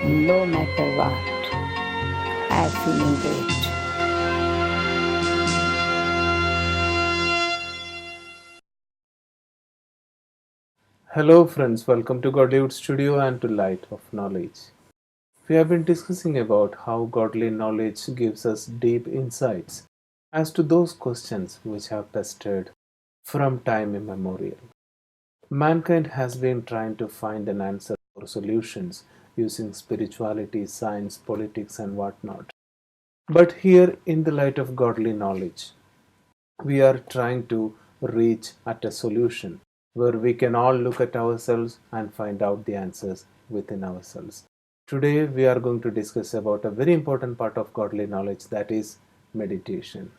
no matter what. I feel great. Hello friends, welcome to Godlywood Studio and to Light of Knowledge. We have been discussing about how godly knowledge gives us deep insights as to those questions which have pestered from time immemorial. Mankind has been trying to find an answer or solutions using spirituality, science, politics and whatnot. But here in the light of godly knowledge, we are trying to reach at a solution where we can all look at ourselves and find out the answers within ourselves. Today we are going to discuss about a very important part of godly knowledge, that is meditation.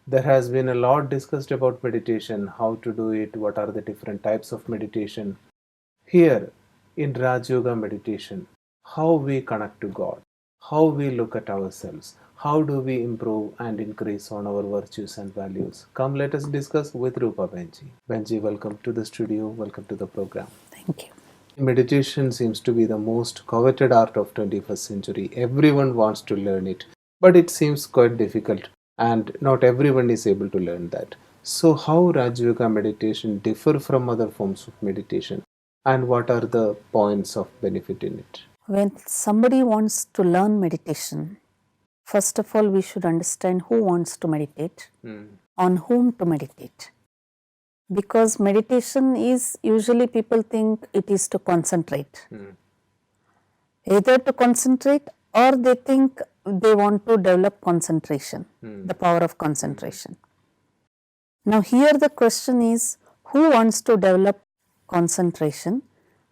There has been a lot discussed about meditation, how to do it, what are the different types of meditation. Here in Rajyoga Meditation, how we connect to God, how we look at ourselves, how do we improve and increase on our virtues and values. Come, let us discuss with Rupa Behenji. Behenji, welcome to the studio, welcome to the program. Thank you. Meditation seems to be the most coveted art of 21st century. Everyone wants to learn it, but it seems quite difficult and not everyone is able to learn that. So how Rajyoga meditation differ from other forms of meditation and what are the points of benefit in it? When somebody wants to learn meditation, first of all, we should understand who wants to meditate, on whom to meditate. Because meditation is usually people think it is to concentrate. Either to concentrate or they think they want to develop concentration, the power of concentration. Now here the question is, who wants to develop concentration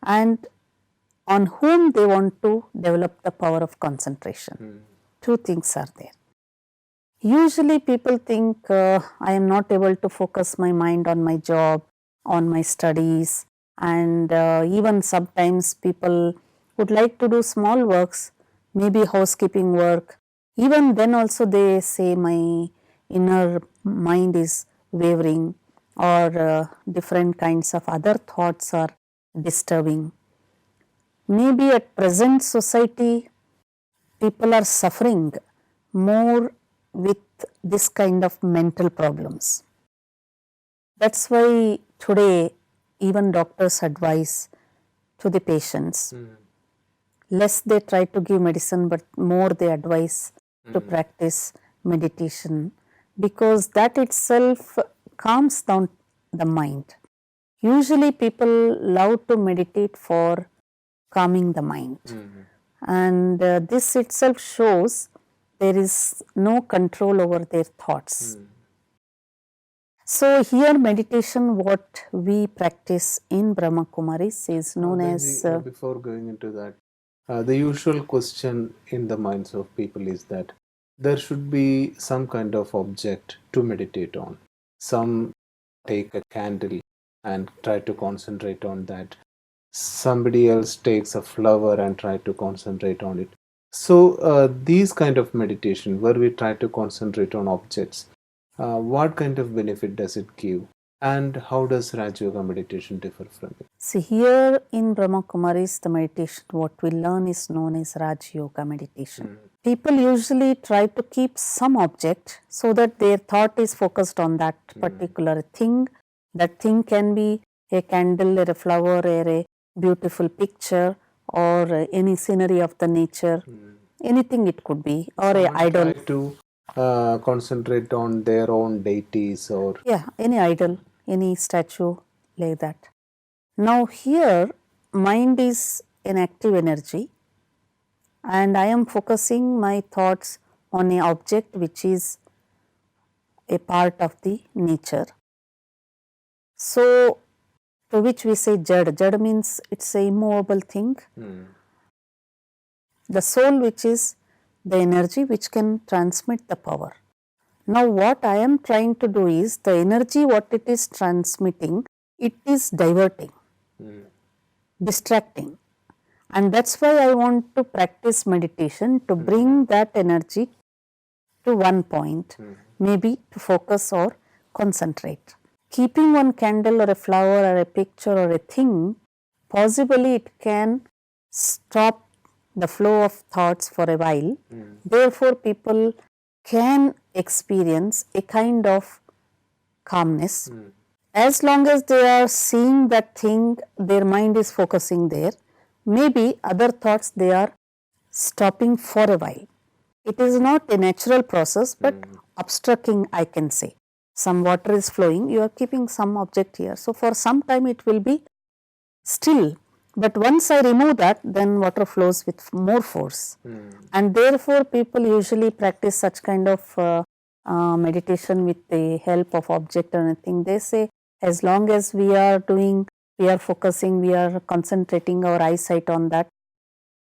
and on whom they want to develop the power of concentration. Two things are there. Usually people think I am not able to focus my mind on my job, on my studies, and even sometimes people would like to do small works, maybe housekeeping work. Even then also they say my inner mind is wavering or different kinds of other thoughts are disturbing. Maybe at present society, people are suffering more with this kind of mental problems. That's why today even doctors advise to the patients, less they try to give medicine, but more they advise to practice meditation, because that itself calms down the mind. Usually people love to meditate for calming the mind. And this itself shows there is no control over their thoughts. So here meditation, what we practice in Brahma Kumaris is known as... Before going into that, the usual question in the minds of people is that there should be some kind of object to meditate on. Some take a candle and try to concentrate on that. Somebody else takes a flower and try to concentrate on it. So these kind of meditation where we try to concentrate on objects, what kind of benefit does it give and how does Rajyoga meditation differ from it? See, here in Brahma Kumaris, the meditation what we learn is known as Rajyoga meditation. People usually try to keep some object so that their thought is focused on that particular thing. That thing can be a candle or a flower or a beautiful picture or any scenery of the nature, anything it could be, or Someone a idol. try to concentrate on their own deities or... Yeah, any idol, any statue like that. Now here, mind is an active energy and I am focusing my thoughts on an object which is a part of the nature. So, to which we say jad. Jad means it's a immovable thing. The soul, which is the energy which can transmit the power. Now what I am trying to do is, the energy what it is transmitting, it is diverting, distracting. And that's why I want to practice meditation to bring that energy to one point, maybe to focus or concentrate. Keeping one candle or a flower or a picture or a thing, possibly it can stop the flow of thoughts for a while. Therefore, people can experience a kind of calmness. As long as they are seeing that thing, their mind is focusing there. Maybe other thoughts they are stopping for a while. It is not a natural process, but obstructing, I can say. Some water is flowing, you are keeping some object here. So, for some time it will be still, but once I remove that, then water flows with more force. And therefore, people usually practice such kind of meditation with the help of object or anything. They say, as long as we are focusing, we are concentrating our eyesight on that,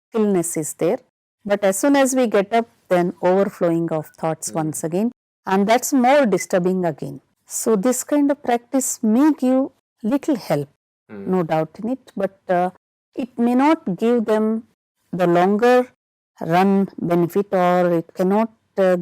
stillness is there. But as soon as we get up, then overflowing of thoughts once again, and that's more disturbing again. So this kind of practice may give little help, no doubt in it, but it may not give them the longer run benefit, or it cannot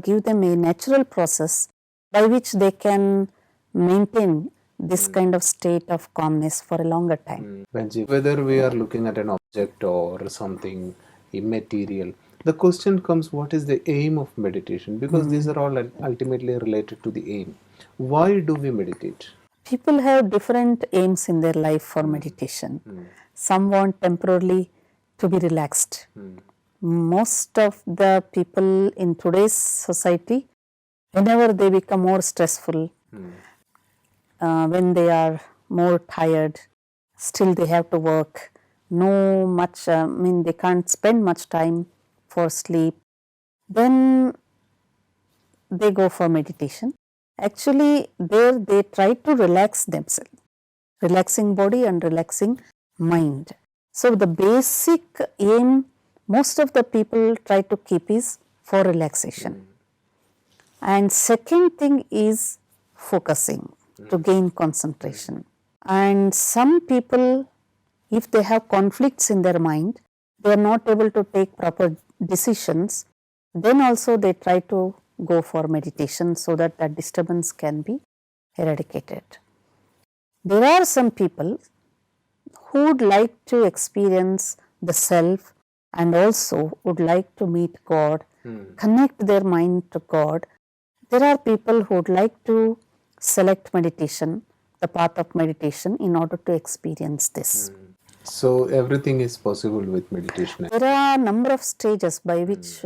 give them a natural process by which they can maintain this kind of state of calmness for a longer time. Behenji, whether we are looking at an object or something immaterial, the question comes, what is the aim of meditation? Because these are all ultimately related to the aim. Why do we meditate? People have different aims in their life for meditation. Some want temporarily to be relaxed. Most of the people in today's society, whenever they become more stressful, when they are more tired, still they have to work, they can't spend much time for sleep, then they go for meditation. Actually, there they try to relax themselves, relaxing body and relaxing mind. So the basic aim most of the people try to keep is for relaxation. And second thing is focusing to gain concentration. And some people, if they have conflicts in their mind, they are not able to take proper decisions, then also they try to go for meditation so that that disturbance can be eradicated. There are some people who would like to experience the self and also would like to meet God, connect their mind to God. There are people who would like to select meditation, the path of meditation, in order to experience this. So everything is possible with meditation. There are a number of stages by which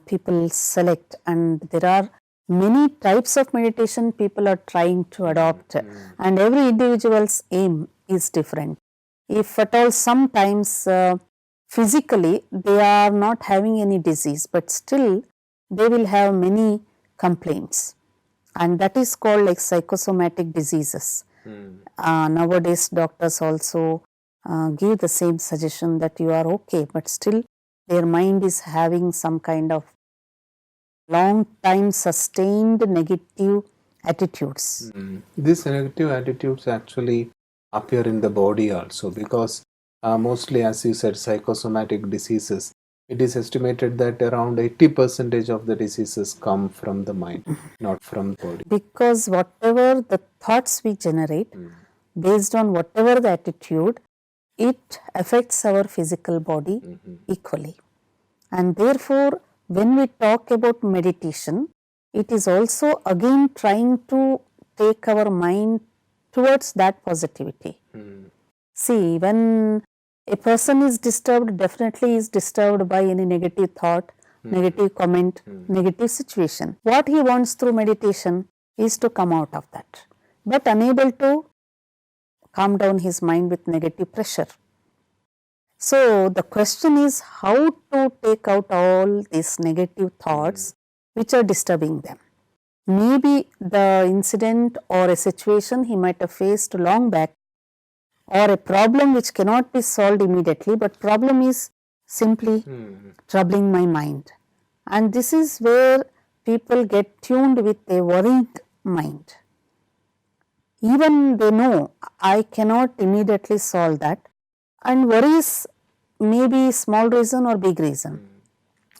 people select, and there are many types of meditation people are trying to adopt, and every individual's aim is different. If at all sometimes physically they are not having any disease, but still they will have many complaints, and that is called like psychosomatic diseases. Nowadays doctors also give the same suggestion that you are okay, but still their mind is having some kind of long time sustained negative attitudes. These negative attitudes actually appear in the body also, because mostly, as you said, psychosomatic diseases, it is estimated that around 80% of the diseases come from the mind, not from the body. Because whatever the thoughts we generate, based on whatever the attitude, it affects our physical body equally. And therefore, when we talk about meditation, it is also again trying to take our mind towards that positivity. See, when a person is disturbed, definitely is disturbed by any negative thought, negative comment, negative situation. What he wants through meditation is to come out of that, but unable to calm down his mind with negative pressure. So the question is how to take out all these negative thoughts which are disturbing them. Maybe the incident or a situation he might have faced long back, or a problem which cannot be solved immediately, but problem is simply troubling my mind. And this is where people get tuned with a worried mind. Even they know I cannot immediately solve that, and worries may be small reason or big reason.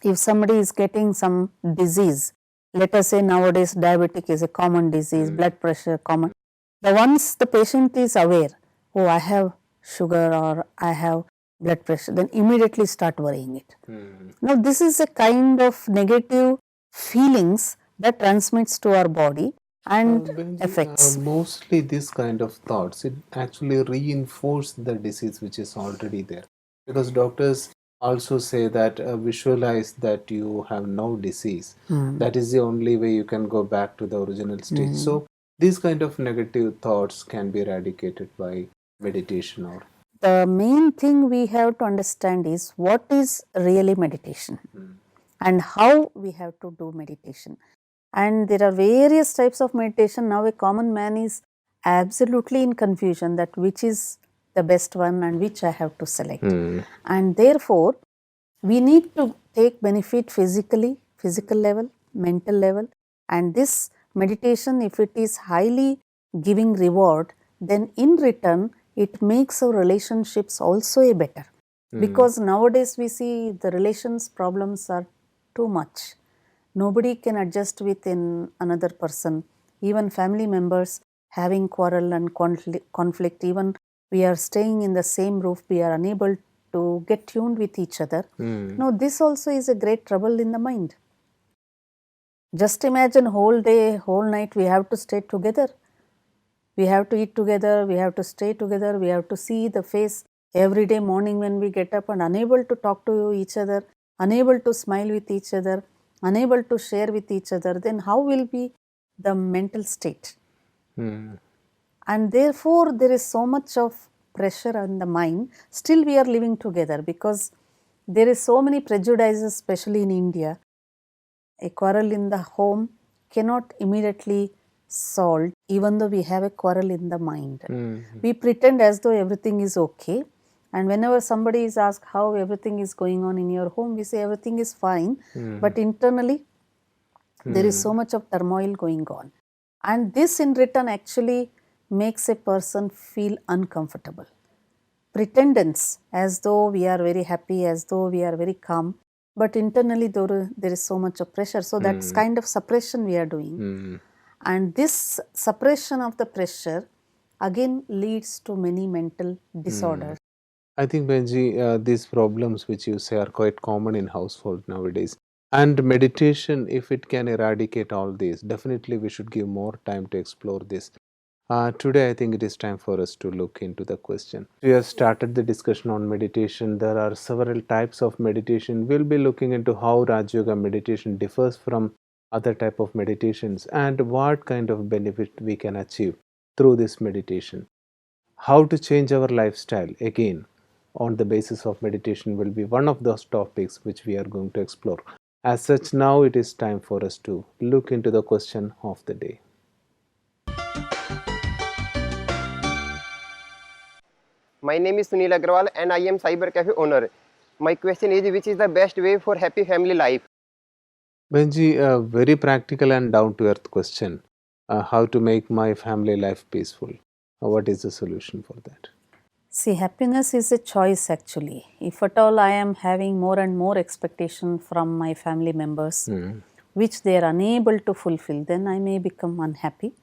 If somebody is getting some disease, let us say nowadays diabetic is a common disease, blood pressure common. Once the patient is aware, oh, I have sugar or I have blood pressure, then immediately start worrying it. Now this is a kind of negative feelings that transmits to our body and Benji, affects. mostly this kind of thoughts, it actually reinforce the disease which is already there. Because doctors also say that visualize that you have no disease. That is the only way you can go back to the original state. So these kind of negative thoughts can be eradicated by meditation or The main thing we have to understand is what is really meditation and how we have to do meditation. And there are various types of meditation. Now a common man is absolutely in confusion that which is the best one and which I have to select. And therefore, we need to take benefit physically, physical level, mental level, and this meditation, if it is highly giving reward, then in return it makes our relationships also a better. Because nowadays we see the relations problems are too much. Nobody can adjust with another person. Even family members having quarrel and conflict, even we are staying in the same roof, we are unable to get tuned with each other. Now this also is a great trouble in the mind. Just imagine whole day, whole night we have to stay together. We have to eat together, we have to stay together, we have to see the face every day morning when we get up, and unable to talk to each other, unable to smile with each other, unable to share with each other, then how will be the mental state? And therefore there is so much of pressure on the mind. Still we are living together because there is so many prejudices, especially in India. A quarrel in the home cannot immediately solved even though we have a quarrel in the mind. We pretend as though everything is okay, and whenever somebody is asked how everything is going on in your home, we say everything is fine, but internally there is so much of turmoil going on, and this in return actually makes a person feel uncomfortable. Pretendance as though we are very happy, as though we are very calm, but internally there is so much of pressure. So that's kind of suppression we are doing. And this suppression of the pressure again leads to many mental disorders. I think, Benji, these problems which you say are quite common in household nowadays. And meditation, if it can eradicate all these, definitely we should give more time to explore this. Today, I think it is time for us to look into the question. We have started the discussion on meditation. There are several types of meditation. We'll be looking into how Rajyoga meditation differs from other type of meditations and what kind of benefit we can achieve through this meditation. How to change our lifestyle again on the basis of meditation will be one of those topics which we are going to explore. As such, now it is time for us to look into the question of the day. My name is Sunil Agrawal and I am Cyber Cafe owner. My question is, which is the best way for happy family life? Benji, a very practical and down to earth question. How to make my family life peaceful? What is the solution for that? See, happiness is a choice actually. If at all I am having more and more expectation from my family members, which they are unable to fulfill, then I may become unhappy.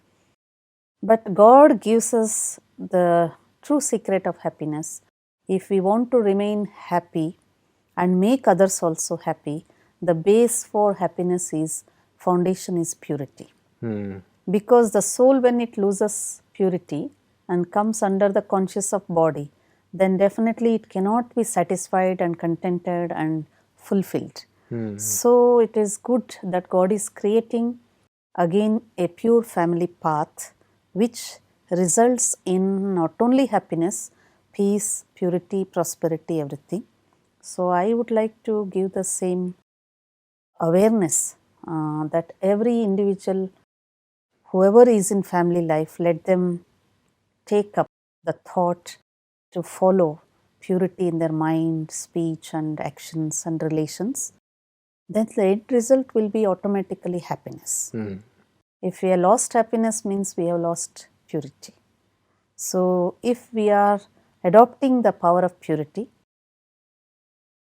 But God gives us the true secret of happiness. If we want to remain happy and make others also happy, the base for happiness is, foundation is purity. Because the soul, when it loses purity and comes under the conscious of body, then definitely it cannot be satisfied and contented and fulfilled. So it is good that God is creating again a pure family path which results in not only happiness, peace, purity, prosperity, everything. So I would like to give the same awareness that every individual, whoever is in family life, let them take up the thought to follow purity in their mind, speech and actions and relations. Then the end result will be automatically happiness. If we have lost happiness, means we have lost purity. So if we are adopting the power of purity,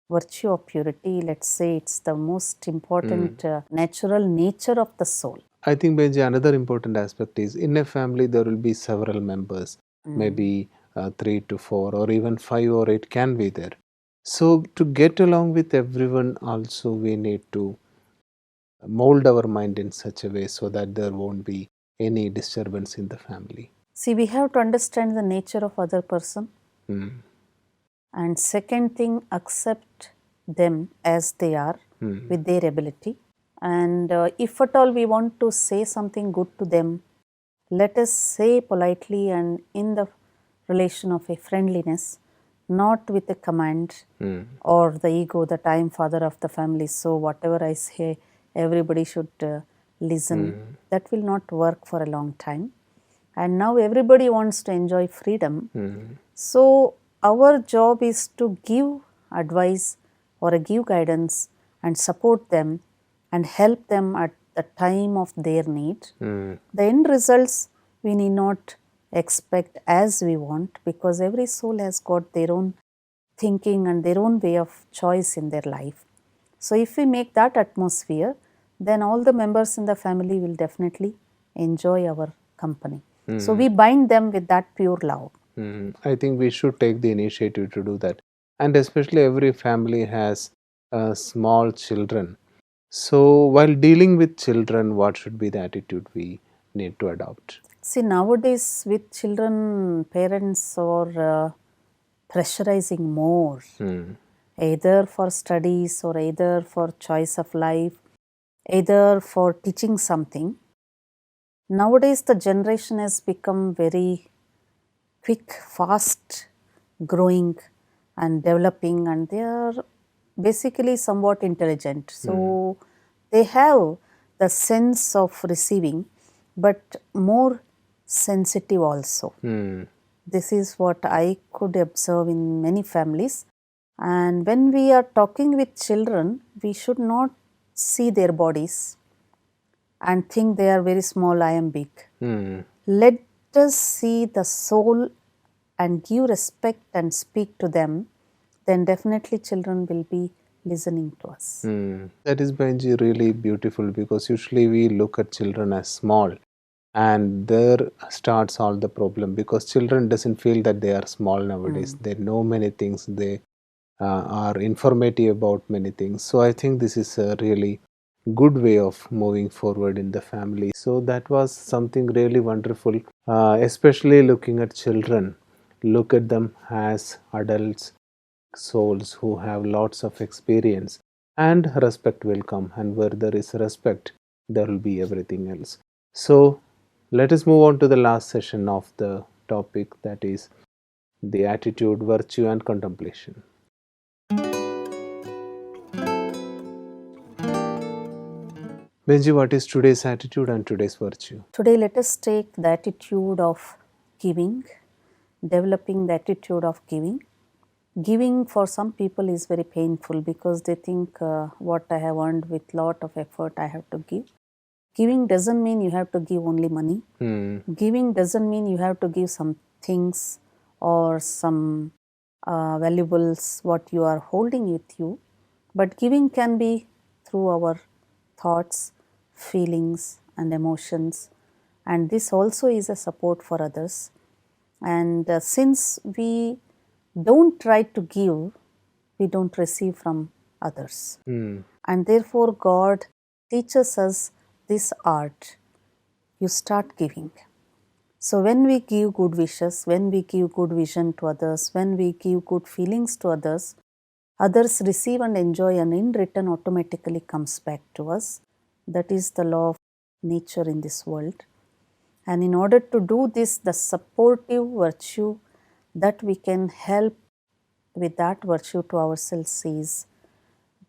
virtue of purity, let's say it's the most important natural nature of the soul. I think, Benji, another important aspect is in a family there will be several members, maybe 3 to 4 or even 5 or 8 can be there. So to get along with everyone also we need to mold our mind in such a way so that there won't be any disturbance in the family. See, we have to understand the nature of other person. And second thing, accept them as they are with their ability. And if at all we want to say something good to them, let us say politely and in the relation of a friendliness, not with a command or the ego that I am father of the family, so whatever I say, everybody should listen. That will not work for a long time. And now everybody wants to enjoy freedom. So our job is to give advice or give guidance and support them and help them at the time of their need. The end results we need not expect as we want, because every soul has got their own thinking and their own way of choice in their life. So if we make that atmosphere, then all the members in the family will definitely enjoy our company. So we bind them with that pure love. I think we should take the initiative to do that. And especially every family has small children. So while dealing with children, what should be the attitude we need to adopt? See, nowadays with children, parents are pressurizing more, either for studies or either for choice of life, either for teaching something. Nowadays the generation has become very quick, fast growing and developing, and they are basically somewhat intelligent. So they have the sense of receiving, but more sensitive also. This is what I could observe in many families. And when we are talking with children, we should not see their bodies and think they are very small, I am big. Let us see the soul and give respect and speak to them, then definitely children will be listening to us. That is, Behenji, really beautiful, because usually we look at children as small, and there starts all the problem, because children doesn't feel that they are small nowadays. They know many things. They are informative about many things. So I think this is a really good way of moving forward in the family. So that was something really wonderful, especially looking at children. Look at them as adults, souls who have lots of experience, and respect will come, and where there is respect there will be everything else. So let us move on to the last session of the topic, that is the attitude, virtue and contemplation. Benji, what is today's attitude and today's virtue? Today let us take the attitude of giving, developing the attitude of giving. Giving for some people is very painful because they think what I have earned with lot of effort I have to give. Giving doesn't mean you have to give only money. Giving doesn't mean you have to give some things or some valuables what you are holding with you. But giving can be through our thoughts, feelings and emotions, and this also is a support for others. And since we don't try to give, we don't receive from others. And therefore God teaches us this art. You start giving. So when we give good wishes, when we give good vision to others, when we give good feelings to others, others receive and enjoy, and in return automatically comes back to us. That is the law of nature in this world. And in order to do this, the supportive virtue that we can help with that virtue to ourselves is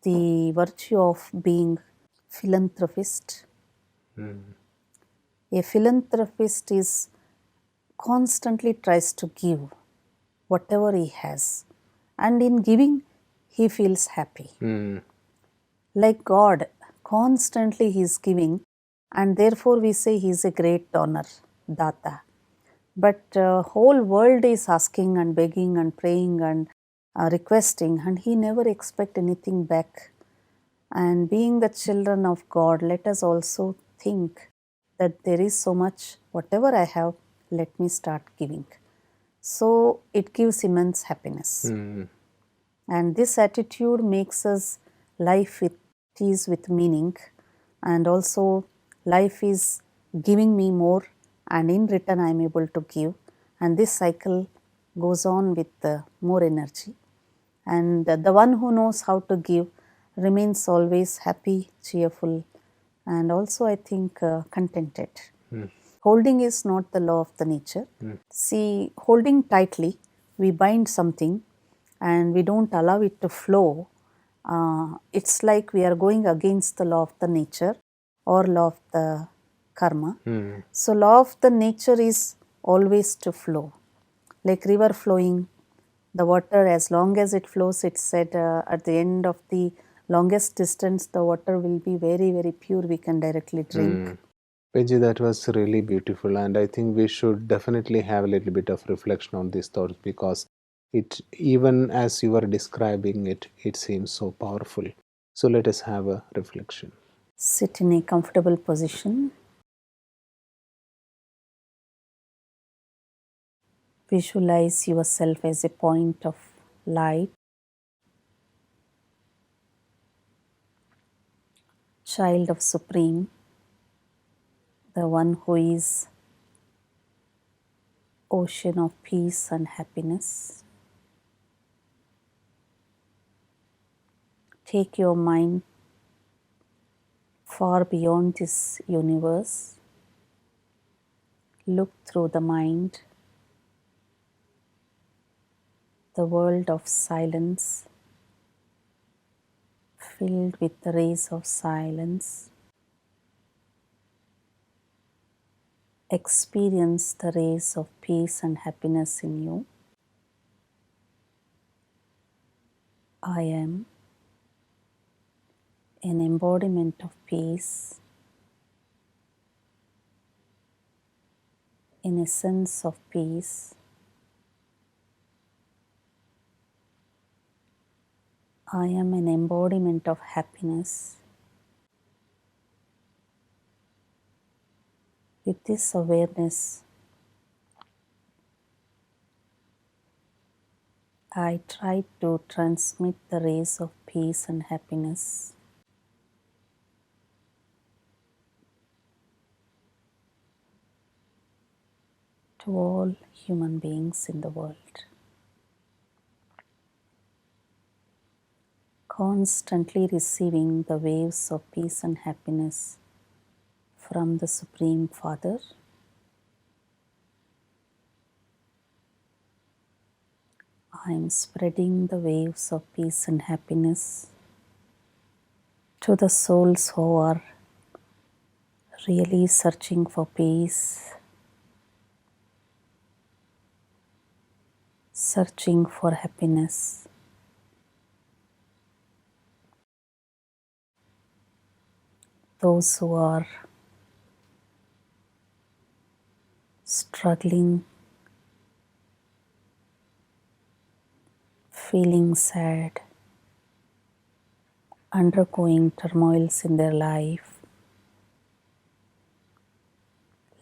the virtue of being philanthropist. A philanthropist is constantly tries to give whatever he has, and in giving he feels happy. Like God, constantly he is giving, and therefore we say he is a great donor, data. But whole world is asking and begging and praying and requesting, and he never expect anything back. And being the children of God, let us also think that there is so much, whatever I have, let me start giving. So it gives immense happiness. And this attitude makes us life is with meaning, and also life is giving me more, and in return I am able to give, and this cycle goes on with more energy. And the one who knows how to give remains always happy, cheerful, and also I think contented. Holding is not the law of the nature. See, holding tightly, we bind something and we don't allow it to flow. It's like we are going against the law of the nature or law of the karma. So law of the nature is always to flow. Like river flowing, the water, as long as it flows, it's said at the end of the longest distance, the water will be very, very pure. We can directly drink. Benji, that was really beautiful, and I think we should definitely have a little bit of reflection on these thoughts, because it, even as you were describing it, it seems so powerful. So let us have a reflection. Sit in a comfortable position. Visualize yourself as a point of light, child of Supreme, the one who is ocean of peace and happiness. Take your mind far beyond this universe. Look through the mind, the world of silence, filled with the rays of silence. Experience the rays of peace and happiness in you. I am an embodiment of peace, an essence of peace. I am an embodiment of happiness. With this awareness, I try to transmit the rays of peace and happiness to all human beings in the world. Constantly receiving the waves of peace and happiness from the Supreme Father. I am spreading the waves of peace and happiness to the souls who are really searching for peace, searching for happiness. Those who are struggling, feeling sad, undergoing turmoils in their life,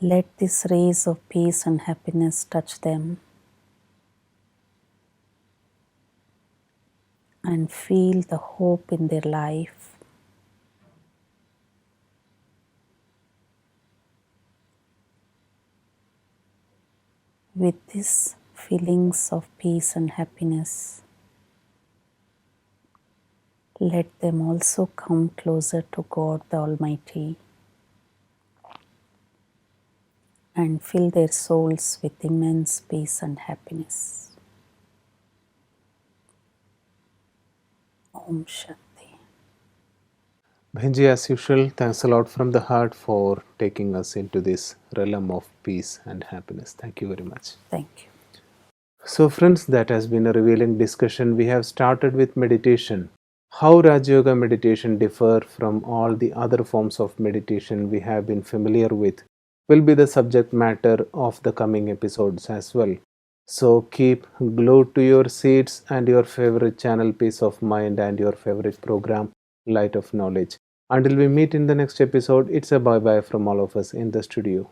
let these rays of peace and happiness touch them and feel the hope in their life. With these feelings of peace and happiness, let them also come closer to God the Almighty and fill their souls with immense peace and happiness. Om Shanti. Behenji, as usual, thanks a lot from the heart for taking us into this realm of peace and happiness. Thank you very much. Thank you. So friends, that has been a revealing discussion. We have started with meditation. How Rajyoga meditation differ from all the other forms of meditation we have been familiar with will be the subject matter of the coming episodes as well. So keep glued to your seats and your favorite channel Peace of Mind and your favorite program Light of Knowledge. Until we meet in the next episode, it's a bye-bye from all of us in the studio.